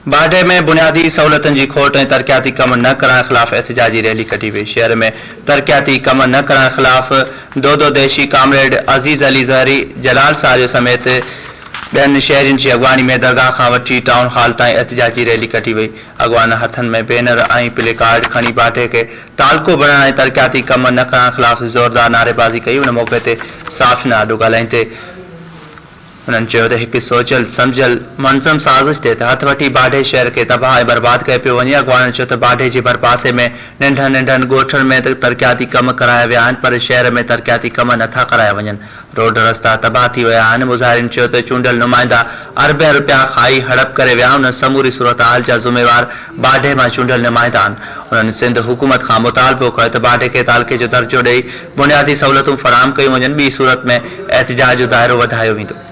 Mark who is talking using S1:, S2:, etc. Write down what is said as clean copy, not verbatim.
S1: बाडे में बुनियादी सहूलतन की खोट ऐं तरक्याती कम न करण खिलाफ एहतजाजी रैली कढी वई। शहर में तरक्याती कम न करण खिलाफ दो देशी कामरेड अजीज अली ज़हरी, जलाल साजो समेत ॿियनि शहरियुनि जी अॻवानी में दरगाह खां वठी टाउन हॉल ताईं एहतजाजी रैली कढी वई। अॻवान हथनि में बैनर ऐं प्ले कार्ड खणी बाडे खे तालको बणाइण ऐं तरक्याती कम न करण खिलाफ ज़ोरदार नारेबाज़ी कई। उन मौक़े ते साफ़ न अॾो ॻाल्हाईंदे उन्हनि चयो त हिकु सोचियल सम्झियल मनज़म साज़िश ते हथ वठी बाडे शहर खे तबाह ऐं बर्बाद कयो पियो वञे। अॻवाननि चयो त बाडे जे भरपासे में नंढनि ॻोठनि में तरक्याती कम कराया विया आहिनि, पर शहर में तरक्याती कम नथा कराया वञनि। रोड रस्ता तबाह थी विया आहिनि। मुज़ाहिरीन चयो त चूंडियल नुमाइंदा अरबे रुपया खाई हड़प करे विया। उन समूरी सूरत हाल जा ज़िम्मेवार बाडे मां चूंडियल नुमाइंदा आहिनि। उन्हनि सिंध हुकूमत खां मुतालबो कयो त बाडे खे तालके जो दर्जो ॾेई बुनियादी सहूलतूं फराहम कयूं वञनि। ॿी सूरत में एहतजाज जो दाइरो वधायो वेंदो।